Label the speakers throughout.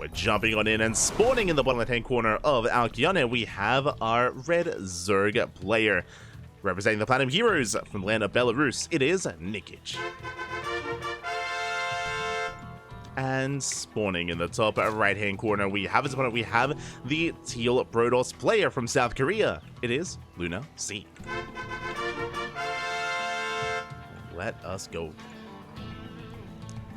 Speaker 1: We're jumping on in and spawning in the bottom left-hand corner of Alkione. We have our red Zerg player. Representing the Platinum Heroes from the land of Belarus, it is Nikich. And spawning in the top right-hand corner, we have his opponent. We have the Teal Brodos player from South Korea. It is LunaSea. Let us go.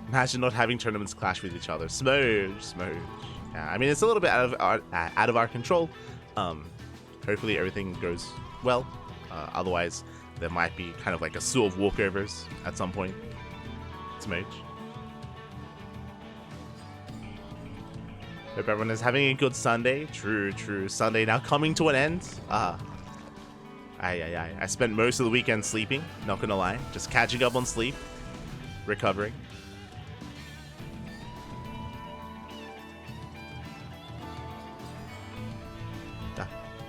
Speaker 1: Imagine not having tournaments clash with each other. Smooch. Yeah, I mean, it's a little bit out of our control. Hopefully everything goes well. Otherwise, there might be kind of like a slew of walkovers at some point. Smooch. Hope everyone is having a good Sunday. True. Sunday now coming to an end. I spent most of the weekend sleeping, not gonna lie. Just catching up on sleep. Recovering.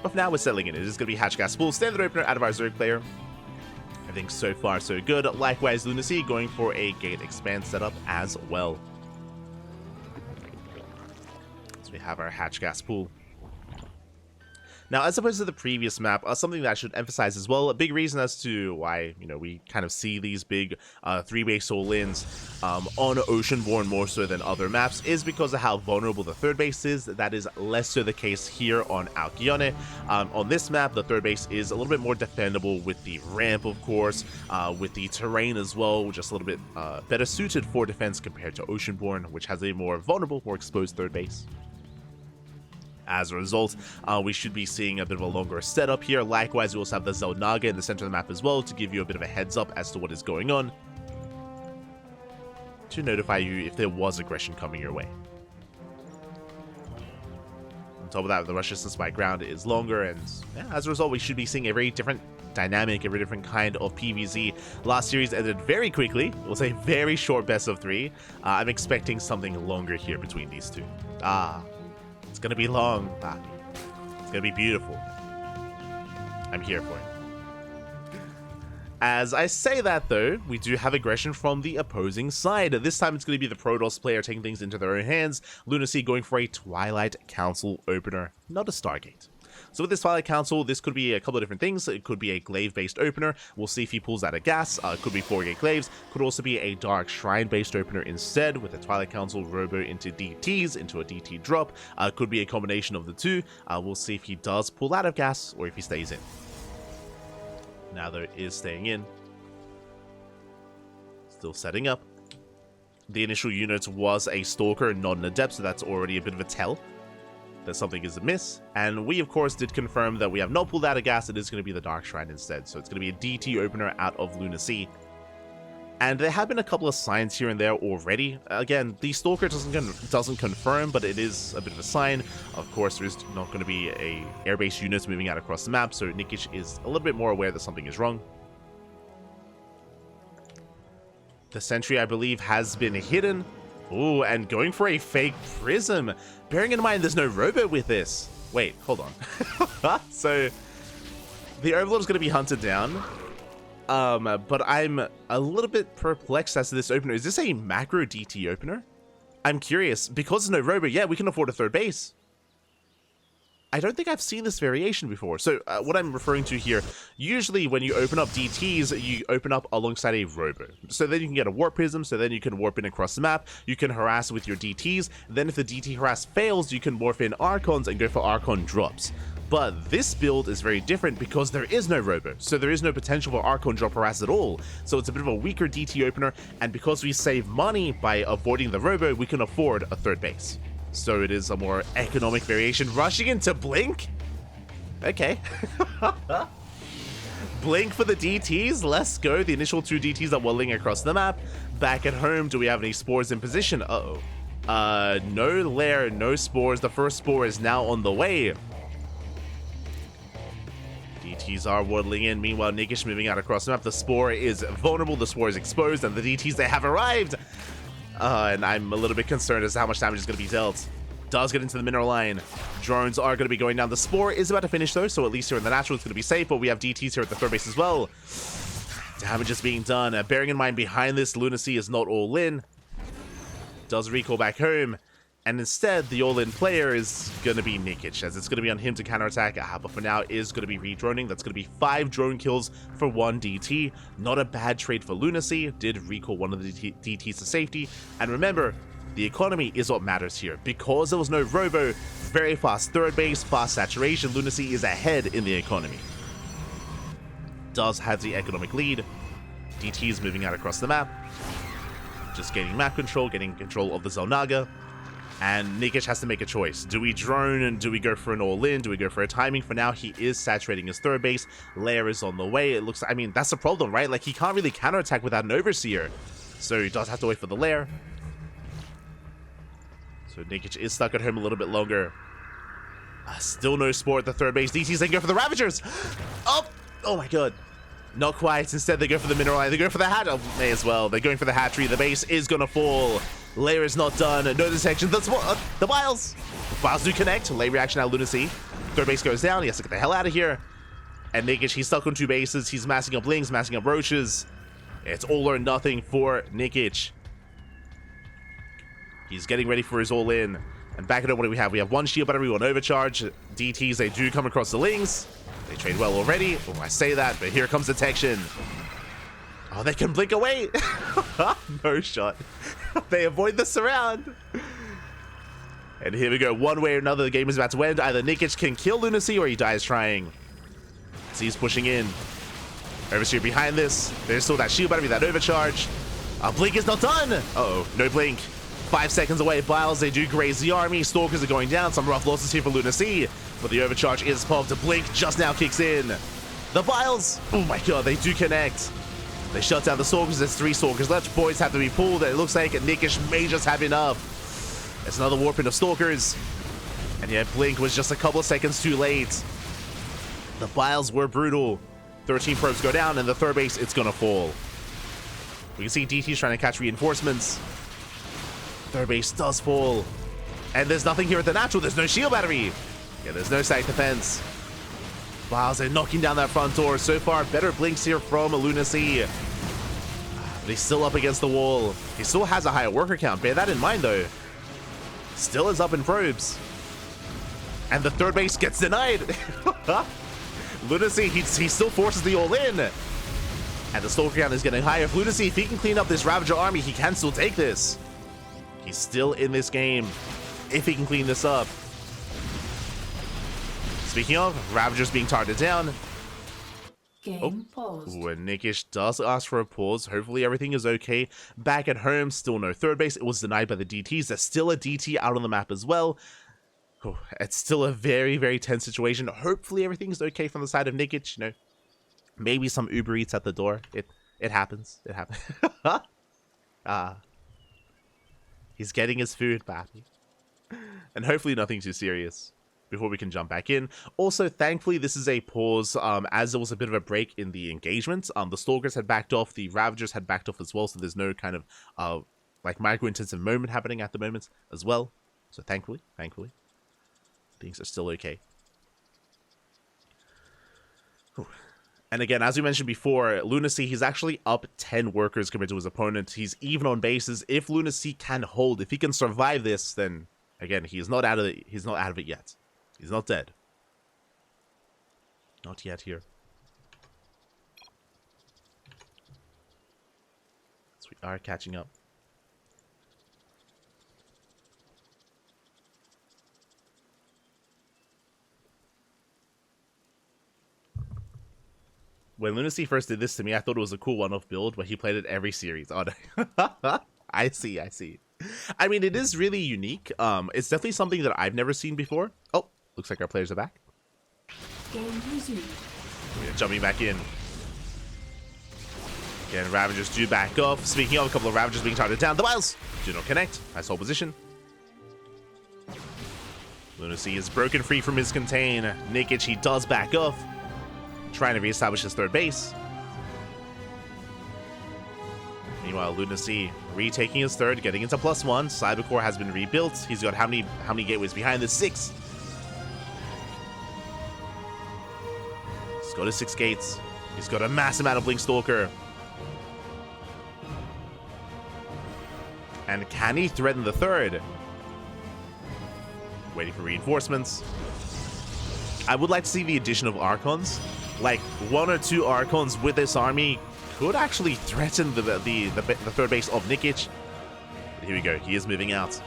Speaker 1: But for now, we're settling in. It is going to be Hatch Gas Pool, standard opener out of our Zerg player. Everything so far so good. Likewise, LunaSea going for a gate expand setup as well. So we have our Hatch Gas Pool. Now, as opposed to the previous map, something that I should emphasize as well, a big reason as to why, we kind of see these big 3-base all-ins on Oceanborn more so than other maps is because of how vulnerable the third base is. That is less so the case here on Alkione. On this map, the third base is a little bit more defendable with the ramp, of course, with the terrain as well, just a little bit better suited for defense compared to Oceanborn, which has a more vulnerable, more exposed third base. As a result, we should be seeing a bit of a longer setup here. Likewise, we also have the Zelnaga in the center of the map as well to give you a bit of a heads up as to what is going on, to notify you if there was aggression coming your way. On top of that, the rush distance by ground is longer, and as a result, we should be seeing a very different dynamic, a very different kind of PvZ. Last series ended very quickly. It was a very short best of 3. I'm expecting something longer here between these two. It's gonna be long. It's gonna be beautiful. I'm here for it. As I say that, though, we do have aggression from the opposing side. This time it's going to be the Protoss player taking things into their own hands. LunaSea going for a Twilight Council opener, not a Stargate. So with this Twilight Council, this could be a couple of different things. It could be a glaive-based opener. We'll see if he pulls out a gas. It could be 4-gate glaives. Could also be a Dark Shrine-based opener instead, with a Twilight Council robo into DTs, into a DT drop. Could be a combination of the two. We'll see if he does pull out of gas, or if he stays in. Now, though, it is staying in. Still setting up. The initial unit was a Stalker, not an Adept, so that's already a bit of a tell that something is amiss. And we, of course, did confirm that we have not pulled out a gas. It is going to be the Dark Shrine instead. So it's going to be a DT opener out of LunaSea. And there have been a couple of signs here and there already. Again, the Stalker doesn't confirm, but it is a bit of a sign. Of course, there is not going to be a airbase unit moving out across the map, so Nikich is a little bit more aware that something is wrong. The sentry, I believe, has been hidden. Ooh, and going for a fake prism. Bearing in mind there's no robo with this. Wait, hold on. So, the Overlord is going to be hunted down. But I'm a little bit perplexed as to this opener. Is this a macro DT opener? I'm curious. Because there's no robo, yeah, we can afford a third base. I don't think I've seen this variation before. So what I'm referring to here, usually when you open up DTs, you open up alongside a robo. So then you can get a warp prism, so then you can warp in across the map, you can harass with your DTs, then if the DT harass fails, you can morph in Archons and go for Archon drops. But this build is very different because there is no robo, so there is no potential for Archon drop harass at all. So it's a bit of a weaker DT opener, and because we save money by avoiding the robo, we can afford a third base. So it is a more economic variation. Rushing into Blink? Okay. Blink for the DTs. Let's go. The initial 2 DTs are waddling across the map. Back at home, do we have any spores in position? Uh-oh. No lair, no spores. The first spore is now on the way. DTs are waddling in. Meanwhile, Nikich moving out across the map. The spore is vulnerable. The spore is exposed. And the DTs, they have arrived. And I'm a little bit concerned as to how much damage is going to be dealt. Does get into the mineral line. Drones are going to be going down. The spore is about to finish though, so at least here in the natural it's going to be safe, but we have DTs here at the third base as well. Damage is being done. Bearing in mind behind this, LunaSea is not all in. Does recall back home. And instead, the all-in player is going to be Nikich, as it's going to be on him to counterattack. But for now, is going to be re-droning. That's going to be 5 drone kills for 1 DT. Not a bad trade for LunaSea. Did recall one of the DTs to safety. And remember, the economy is what matters here. Because there was no robo, very fast third base, fast saturation, LunaSea is ahead in the economy. Does have the economic lead. DT is moving out across the map. Just getting map control, getting control of the Zelnaga. And Nikich has to make a choice. Do we drone and do we go for an all-in? Do we go for a timing? For now, he is saturating his third base. Lair is on the way. It looks, I mean, that's the problem, right? Like, he can't really counterattack without an Overseer. So he does have to wait for the Lair. So Nikich is stuck at home a little bit longer. Still no Spore at the third base. DTs, they go for the Ravagers. Oh my god. Not quite. Instead, they go for the Mineral Eye. They go for the hat. Oh, may as well. They're going for the hat tree. The base is going to fall. Lair is not done. No detection. The Biles. The Biles do connect. Late reaction out LunaSea. Third base goes down. He has to get the hell out of here. And Nikich, he's stuck on 2 bases. He's massing up Lings, massing up Roaches. It's all or nothing for Nikich. He's getting ready for his all-in. And back it up, what do we have? We have 1 shield battery, 1 overcharge. DTs, they do come across the Lings. They trade well already. Oh, I say that, but here comes detection. Oh, they can blink away. No shot. They avoid the surround. And here we go. One way or another, the game is about to end. Either Nikich can kill LunaSea or he dies trying. So he's pushing in. Overseer behind this. There's still that shield battery, that overcharge. Blink is not done. Uh-oh, no blink. 5 seconds away. Biles, they do graze the army. Stalkers are going down. Some rough losses here for LunaSea. But the overcharge is popped. The blink just now kicks in. The Biles. Oh my god, they do connect. They shut down the Stalkers. There's 3 Stalkers left. Boys have to be pulled. It looks like Nikich may just have enough. It's another warping of Stalkers. And yeah, blink was just a couple of seconds too late. The Biles were brutal. 13 probes go down, and the third base, it's gonna fall. We can see DT's trying to catch reinforcements. Third base does fall. And there's nothing here at the natural. There's no shield battery. Yeah, there's no side defense. Biles, they're knocking down that front door. So far, better blinks here from LunaSea. But he's still up against the wall. He still has a higher worker count. Bear that in mind, though. Still is up in probes. And the third base gets denied. LunaSea, he still forces the all-in. And the Stalker count is getting higher. If LunaSea, if he can clean up this Ravager army, he can still take this. He's still in this game, if he can clean this up. Speaking of, Ravagers being targeted down.
Speaker 2: Game paused.
Speaker 1: Ooh, and Nikich does ask for a pause. Hopefully everything is okay. Back at home, still no third base. It was denied by the DTs. There's still a DT out on the map as well. Oh, it's still a very, very tense situation. Hopefully everything's okay from the side of Nikich. You know, maybe some Uber Eats at the door. It happens. It happens. He's getting his food back. And hopefully nothing too serious before we can jump back in. Also, thankfully, this is a pause, as there was a bit of a break in the engagement. The Stalkers had backed off, the Ravagers had backed off as well, so there's no kind of, like, micro-intensive moment happening at the moment as well. So thankfully, things are still okay. Whew. And again, as we mentioned before, LunaSea, he's actually up 10 workers compared to his opponent. He's even on bases. If LunaSea can hold, if he can survive this, then again, he's not out of it. He's not out of it yet. He's not dead. Not yet here. So we are catching up. When LunaSea first did this to me, I thought it was a cool one-off build, but he played it every series. Oh, no. I see. I mean, it is really unique. It's definitely something that I've never seen before. Oh, looks like our players are back.
Speaker 2: Game resumed.
Speaker 1: We're jumping back in. Again, Ravagers do back off. Speaking of, a couple of Ravagers being targeted down. The Biles do not connect. Nice hold position. LunaSea is broken free from his contain. Nikich, he does back off, trying to reestablish his third base. Meanwhile, LunaSea retaking his third, getting into +1. Cybercore has been rebuilt. He's got how many gateways behind this? 6. He's got his 6 gates. He's got a massive amount of Blink Stalker. And can he threaten the third? waiting for reinforcements. I would like to see the addition of Archons. Like, 1 or 2 Archons with this army could actually threaten the third base of Nikich. But here we go. He is moving out.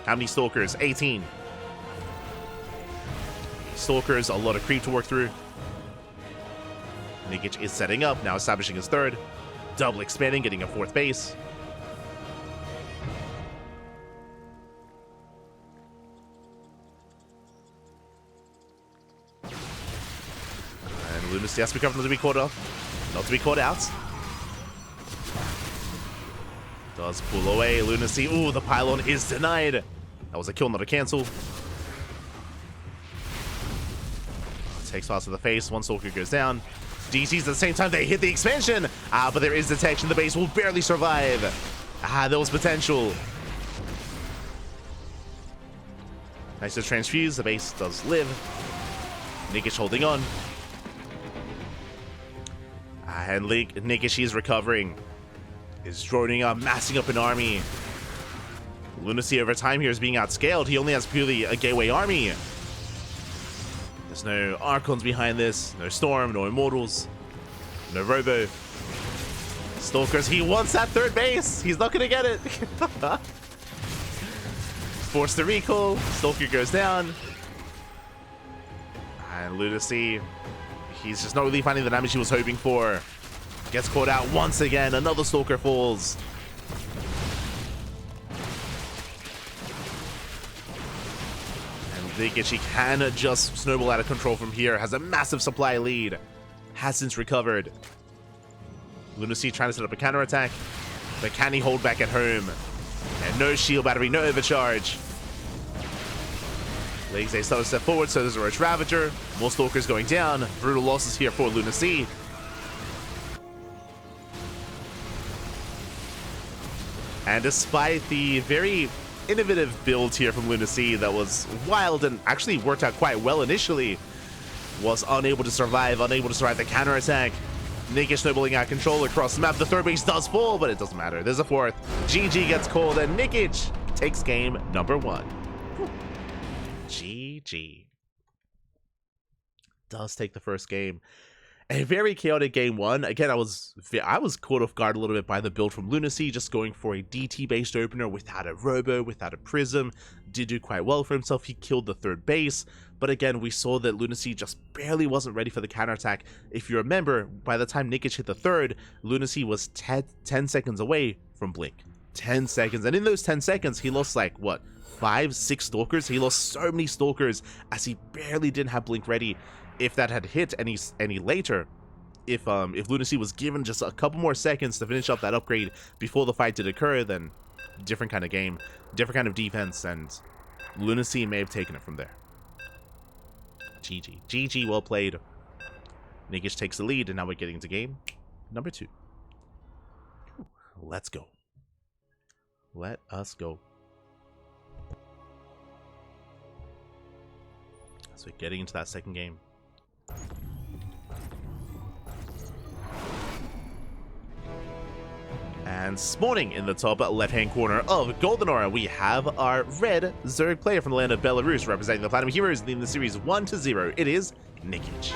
Speaker 1: How many Stalkers? 18. Stalkers, a lot of creep to work through. Nikich is setting up, now establishing his third. Double expanding, getting a 4th base. And LunaSea has to be careful not to be caught up. Not to be caught out. Does pull away. LunaSea. Ooh, the pylon is denied. That was a kill, not a cancel. Takes fast to the face. 1 Stalker goes down. DCs at the same time. They hit the expansion. But there is detection. The base will barely survive. There was potential. Nice to transfuse. The base does live. Nikich holding on. And Nikich is recovering. Is droning up, massing up an army. LunaSea over time here is being outscaled. He only has purely a gateway army. There's no Archons behind this, no Storm, no Immortals, no Robo. Stalkers, he wants that 3rd base. He's not gonna get it. Forced to recall. Stalker goes down. And LunaSea, he's just not really finding the damage he was hoping for. Gets caught out once again. Another Stalker falls. Nikich, he can just snowball out of control from here. Has a massive supply lead. Has since recovered. LunaSea trying to set up a counterattack. But can he hold back at home? And no shield battery, no overcharge. Legs a start to step forward, so there's a Roach Ravager. More Stalkers going down. Brutal losses here for LunaSea. And despite the very innovative build here from LunaSea that was wild and actually worked out quite well initially, was unable to survive the counterattack. Nikich snowballing out control across the map. The 3rd base does fall, but it doesn't matter. There's a 4th. GG gets called, and Nikich takes game number 1. GG. Does take the first game. A very chaotic game 1. Again, I was caught off guard a little bit by the build from LunaSea, just going for a DT-based opener without a Robo, without a Prism. Did do quite well for himself. He killed the 3rd base. But again, we saw that LunaSea just barely wasn't ready for the counterattack. If you remember, by the time Nikich hit the 3rd, LunaSea was 10 seconds away from Blink. 10 seconds. And in those 10 seconds, he lost like, what, 5, 6 Stalkers? He lost so many Stalkers as he barely didn't have Blink ready. If that had hit any later, if LunaSea was given just a couple more seconds to finish up that upgrade before the fight did occur, then different kind of game, different kind of defense, and LunaSea may have taken it from there. GG. GG, well played. Nikich takes the lead, and now we're getting into game number 2. Let's go. Let us go. So we're getting into that second game. And spawning in the top left-hand corner of Golden Aura, we have our red Zerg player from the land of Belarus, representing the Platinum Heroes in the series 1-0. It is Nikich.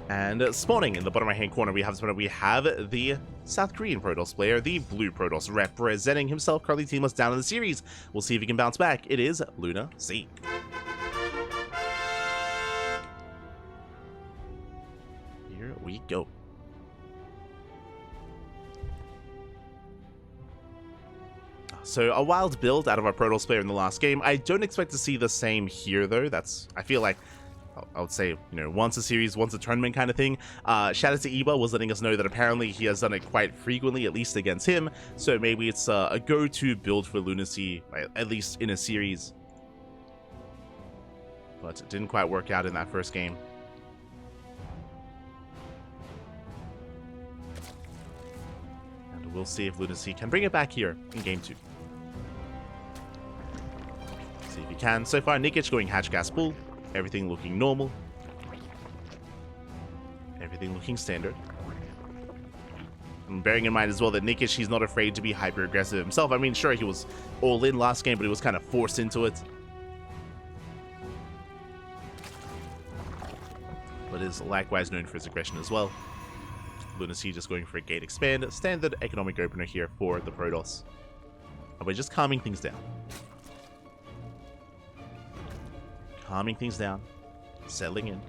Speaker 1: And spawning in the bottom right-hand corner, we have the South Korean Protoss player, the blue Protoss, representing himself, currently teamless down in the series. We'll see if he can bounce back. It is LunaSea. Here we go. So a wild build out of our Protoss player in the last game. I don't expect to see the same here, though. I feel like, I would say, you know, once a series, once a tournament kind of thing. Shout out to Eba was letting us know that apparently he has done it quite frequently, at least against him. So maybe it's a go-to build for LunaSea, at least in a series. But it didn't quite work out in that first game. And we'll see if LunaSea can bring it back here in game 2. See if he can. So far, Nikich going hatch gas pull. Everything looking normal. Everything looking standard. And bearing in mind as well that Nikich, he's not afraid to be hyper-aggressive himself. I mean, sure, he was all in last game, but he was kind of forced into it. But is likewise known for his aggression as well. LunaSea just going for a gate expand. Standard economic opener here for the Protoss. And we're just calming things down. Calming things down. Settling in.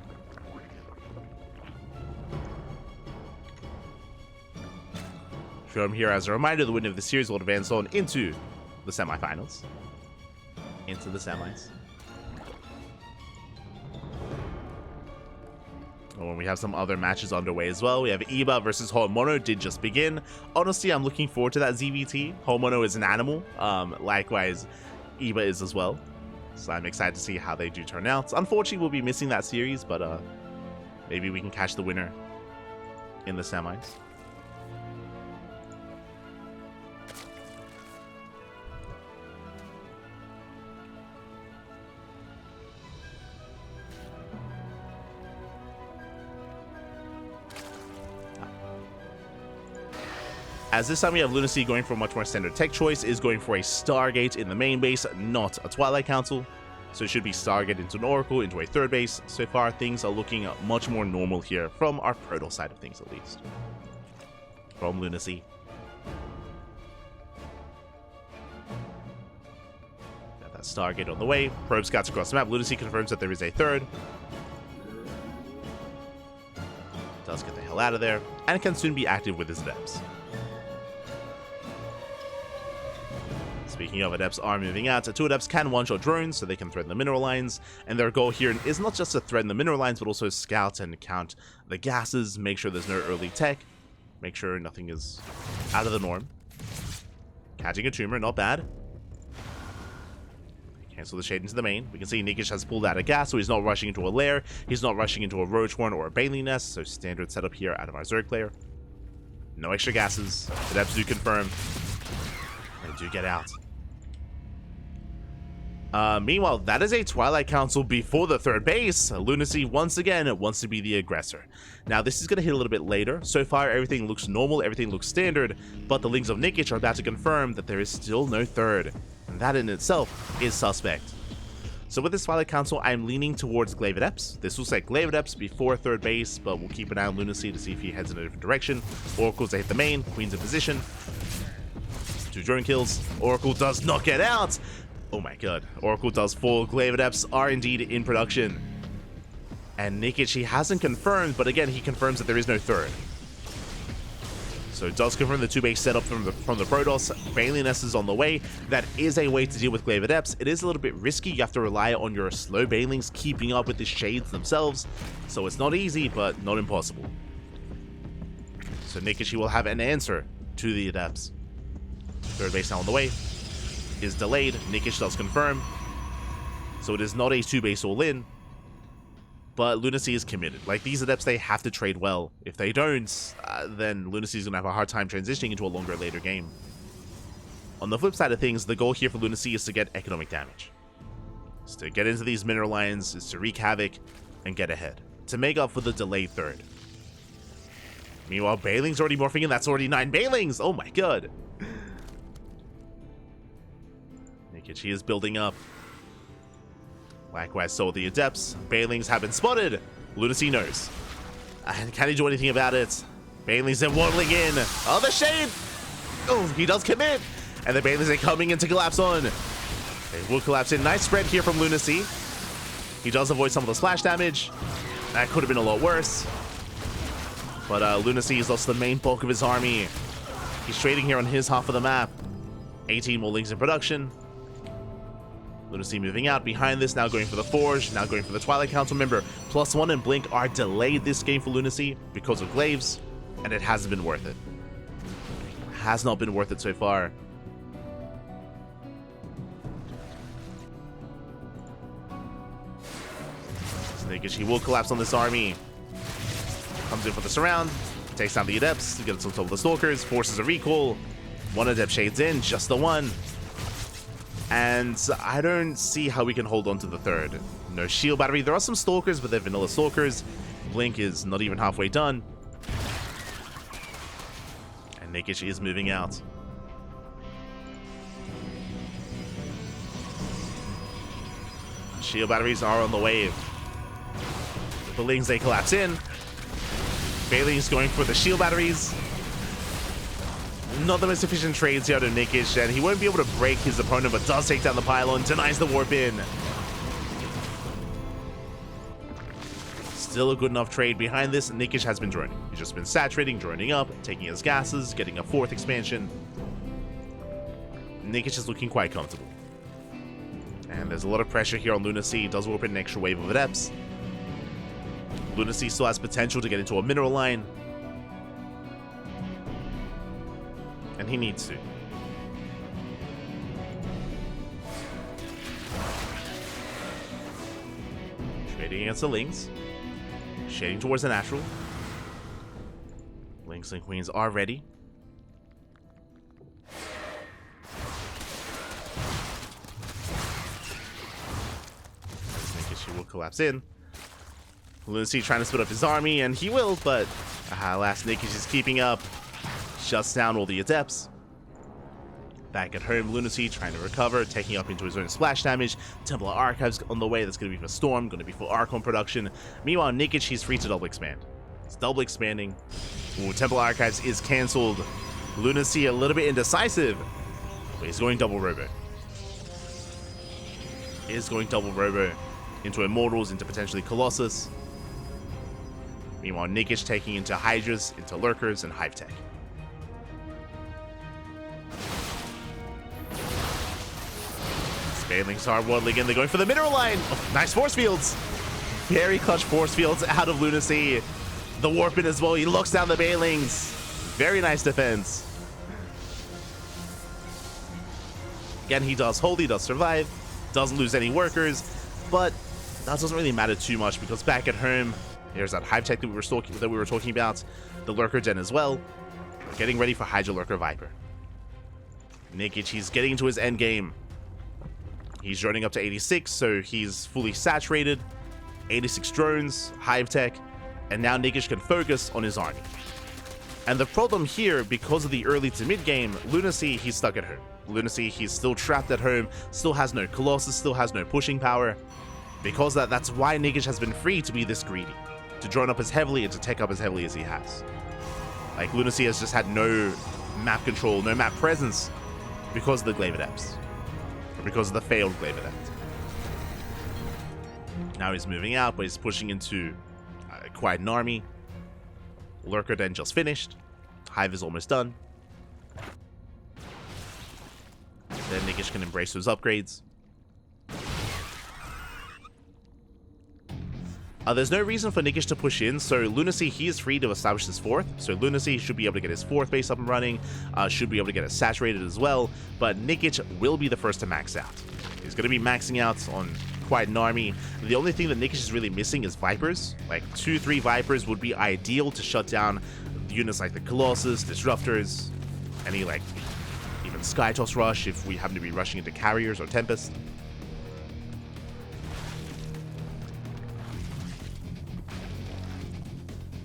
Speaker 1: From here, as a reminder, the winner of the series will advance on into the semifinals. Into the semis. And we have some other matches underway as well. We have Iba versus Hormono did just begin. Honestly, I'm looking forward to that ZvT. Hormono is an animal. Likewise, Iba is as well. So I'm excited to see how they do turn out. Unfortunately, we'll be missing that series, but maybe we can catch the winner in the semis. As this time we have LunaSea going for a much more standard tech choice, is going for a Stargate in the main base, not a Twilight Council. So it should be Stargate into an Oracle, into a third base. So far, things are looking much more normal here, from our Protoss side of things at least. From LunaSea. Got that Stargate on the way. Probe scouts across the map. LunaSea confirms that there is a third. Does get the hell out of there, and can soon be active with his adepts. Speaking of, adepts are moving out. Two adepts can one-shot drones, so they can threaten the mineral lines. And their goal here is not just to threaten the mineral lines, but also scout and count the gases, make sure there's no early tech, make sure nothing is out of the norm. Catching a tumor, not bad. Cancel the shade into the main. We can see Nikich has pulled out a gas, so he's not rushing into a lair. He's not rushing into a roach horn or a baleen nest, so standard setup here out of our Zerg player. No extra gases. Adepts do confirm. They do get out. Meanwhile, that is a Twilight Council before the third base. LunaSea once again wants to be the aggressor. Now, this is going to hit a little bit later. So far, everything looks normal, everything looks standard, but the Lings of Nikich are about to confirm that there is still no third. And that in itself is suspect. So with this Twilight Council, I'm leaning towards Glaive Adepts. This looks like Glaive Adepts before third base, but we'll keep an eye on LunaSea to see if he heads in a different direction. Oracles to hit the main, Queen's in position. 2 drone kills. Oracle does not get out. Oh my god. Oracle does fall. Glaive Adepts are indeed in production. And Nikich, he hasn't confirmed, but again, he confirms that there is no third. So it does confirm the 2-base setup from the Protoss. Baleen Nest is on the way. That is a way to deal with Glaive Adepts. It is a little bit risky. You have to rely on your slow Banelings keeping up with the shades themselves. So it's not easy, but not impossible. So Nikich, he will have an answer to the Adepts. Third base now on the way. Is delayed. Nikich does confirm. So it is not a 2-base all-in. But LunaSea is committed. Like, these Adepts, they have to trade well. If they don't, then LunaSea is going to have a hard time transitioning into a longer later game. On the flip side of things, the goal here for LunaSea is to get economic damage. Is to get into these mineral lines, is to wreak havoc, and get ahead. To make up for the delayed third. Meanwhile, Baling's already morphing in. That's already 9 Balings! Oh my god! Nikich, he is building up. Likewise, so the Adepts. Balings have been spotted. LunaSea knows. And can he do anything about it? Balings are waddling in. Oh, the shade! Oh, he does commit. And the Balings are coming in to collapse on. They will collapse in. Nice spread here from LunaSea. He does avoid some of the splash damage. That could have been a lot worse. But LunaSea has lost the main bulk of his army. He's trading here on his half of the map. 18 more Lings in production. LunaSea moving out. Behind this, now going for the Forge, now going for the Twilight Council. Remember, +1 and Blink are delayed this game for LunaSea because of Glaives, and it hasn't been worth it. Has not been worth it so far. So Nikich, he will collapse on this army. Comes in for the surround, takes down the Adepts to get some of the Stalkers, forces a recall. 1 Adept shades in, just the 1. And I don't see how we can hold on to the third. No shield battery. There are some Stalkers, but they're vanilla Stalkers. Blink is not even halfway done. And Nikich is moving out. Shield batteries are on the wave. The Lings, they collapse in. Bailey's going for the shield batteries. Not the most efficient trades here to Nikich, and he won't be able to break his opponent, but does take down the pylon, denies the warp in. Still a good enough trade. Behind this, Nikich has been droning. He's just been saturating, droning up, taking his gases, getting a 4th expansion. Nikich is looking quite comfortable. And there's a lot of pressure here on LunaSea. Does warp in an extra wave of adepts. LunaSea still has potential to get into a mineral line. And he needs to. Trading against the Lings. Shading towards the natural. Lings and Queens are ready. She will collapse in. LunaSea trying to split up his army, and he will, but alas, Nikich is keeping up. Shuts down all the adepts. Back at home, LunaSea trying to recover, taking up into his own splash damage. Templar Archives on the way. That's going to be for Storm, going to be for Archon production. Meanwhile, Nikich, he's free to double expand. It's double expanding. Ooh, Templar Archives is cancelled. LunaSea a little bit indecisive, but he's going double robo. Is going double robo into Immortals, into potentially Colossus. Meanwhile, Nikich taking into Hydras, into Lurkers, and Hive Tech. Spanelings are waddling in. They're going for the mineral line. Oh, nice force fields. Very clutch force fields out of LunaSea. The warp in as well. He locks down the Banelings. Very nice defense. Again, he does hold. He does survive. Doesn't lose any workers. But that doesn't really matter too much because back at home, there's that Hive Tech that we were talking about. The Lurker Den as well. We're getting ready for Hydra Lurker Viper. Nikich, he's getting into his end game. He's droning up to 86, so he's fully saturated. 86 drones, Hive Tech, and now Nikich can focus on his army. And the problem here, because of the early to mid game, LunaSea, he's stuck at home. LunaSea, he's still trapped at home, still has no Colossus, still has no pushing power. Because that's why Nikich has been free to be this greedy, to drone up as heavily and to tech up as heavily as he has. Like, LunaSea has just had no map control, no map presence because of the Glaive Adepts. Or because of the failed Glaive Adept. Now he's moving out, but he's pushing into quite an army. Lurker Den just finished. Hive is almost done. Then Nikich can embrace those upgrades. There's no reason for Nikich to push in, so LunaSea, he is free to establish his 4th. So LunaSea should be able to get his 4th base up and running, should be able to get it saturated as well, but Nikich will be the first to max out. He's going to be maxing out on quite an army. The only thing that Nikich is really missing is Vipers. Like 2-3 Vipers would be ideal to shut down units like the Colossus, Disruptors, any like even Skytoss Rush if we happen to be rushing into Carriers or Tempest.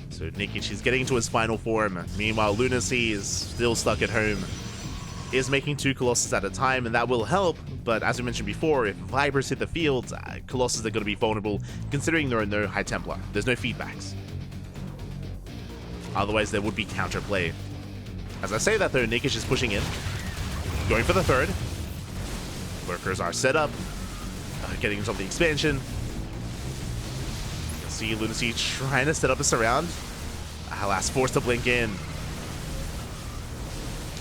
Speaker 1: So Nikich is getting into his final form. Meanwhile, LunaSea is still stuck at home. Is making 2 Colossus at a time, and that will help. But as we mentioned before, if Vipers hit the field, Colossus are going to be vulnerable, considering there are no High Templar. There's no feedbacks. Otherwise, there would be counterplay. As I say that, though, Nikich is pushing in. Going for the 3rd. Lurkers are set up. Getting into the expansion. See LunaSea trying to set up a surround. Alas, forced to blink in.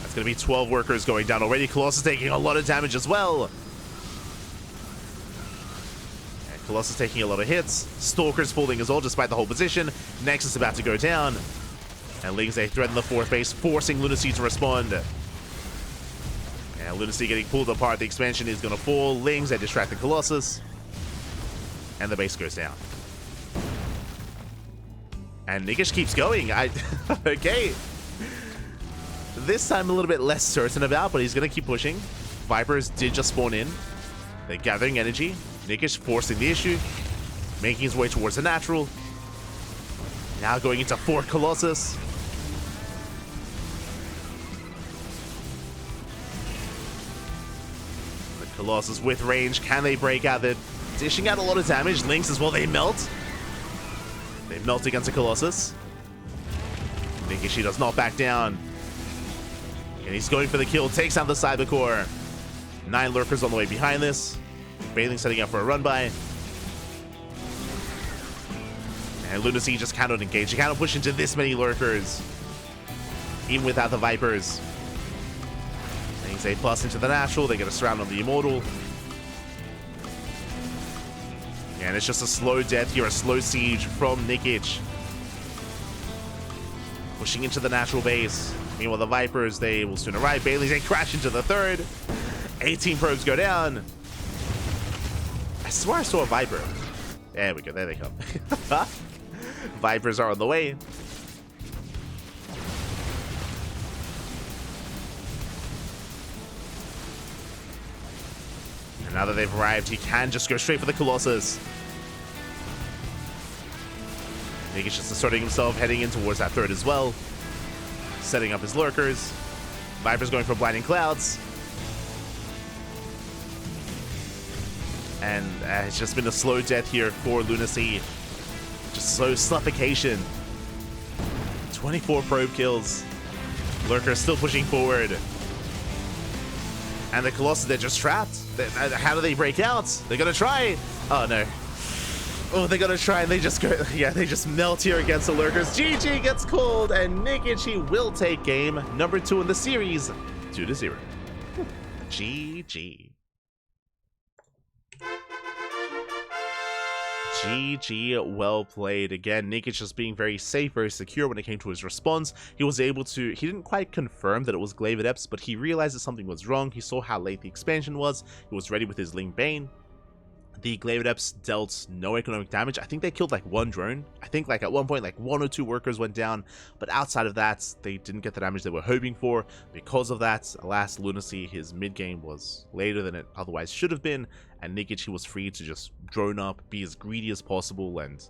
Speaker 1: That's going to be 12 workers going down already. Colossus taking a lot of damage as well. And Colossus taking a lot of hits. Stalker's falling as well despite the whole position. Nexus about to go down. And Lings, they threaten the 4th base, forcing LunaSea to respond. And LunaSea getting pulled apart. The expansion is going to fall. Lings, they distract the Colossus. And the base goes down. And Nikich keeps going. Okay. This time a little bit less certain about, but he's going to keep pushing. Vipers did just spawn in. They're gathering energy. Nikich forcing the issue. Making his way towards the natural. Now going into 4 Colossus. Colossus with range. Can they break out? They're dishing out a lot of damage. Lynx as well. They melt. They melt against the Colossus. Nikich does not back down. And he's going for the kill. Takes out the Cybercore. 9 lurkers on the way behind this. Bathing setting up for a run by. And LunaSea just cannot engage. He cannot push into this many lurkers. Even without the Vipers. Things A+ into the natural. They get a surround on the Immortal. And it's just a slow death here. A slow siege from Nikich. Pushing into the natural base. Meanwhile, the Vipers, they will soon arrive. Bailey's, they crash into the third. 18 probes go down. I swear I saw a Viper. There we go. There they come. Vipers are on the way. And now that they've arrived, he can just go straight for the Colossus. Nikich just asserting himself, heading in towards that third as well. Setting up his lurkers. Viper's going for blinding clouds. And it's just been a slow death here for LunaSea. Just slow suffocation. 24 probe kills. Lurker still pushing forward. And the Colossus, they're just trapped. How do they break out? They're gonna try. Oh no. Oh, they're gonna try and they just go. Yeah, they just melt here against the lurkers. GG gets called, and Nikich will take game number 2 in the series, 2-0. GG. GG, well played. Again, Nikich just being very safe, very secure when it came to his response. He was able to, he didn't quite confirm that it was Glaive Adepts, but he realized that something was wrong. He saw how late the expansion was. He was ready with his Ling Bane. The Glaive Adepts dealt no economic damage. I think they killed like 1 drone. I think like at one point like 1 or 2 workers went down, but outside of that, they didn't get the damage they were hoping for. Because of that, alas, LunaSea, his mid game was later than it otherwise should have been, and Nikich, he was free to just drone up, be as greedy as possible, and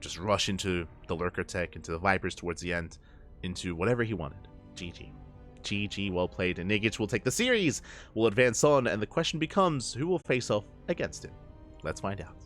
Speaker 1: just rush into the lurker tech, into the Vipers towards the end, into whatever he wanted. GG. GG, well played, and Nikich will take the series, will advance on, and the question becomes, who will face off against him? Let's find out.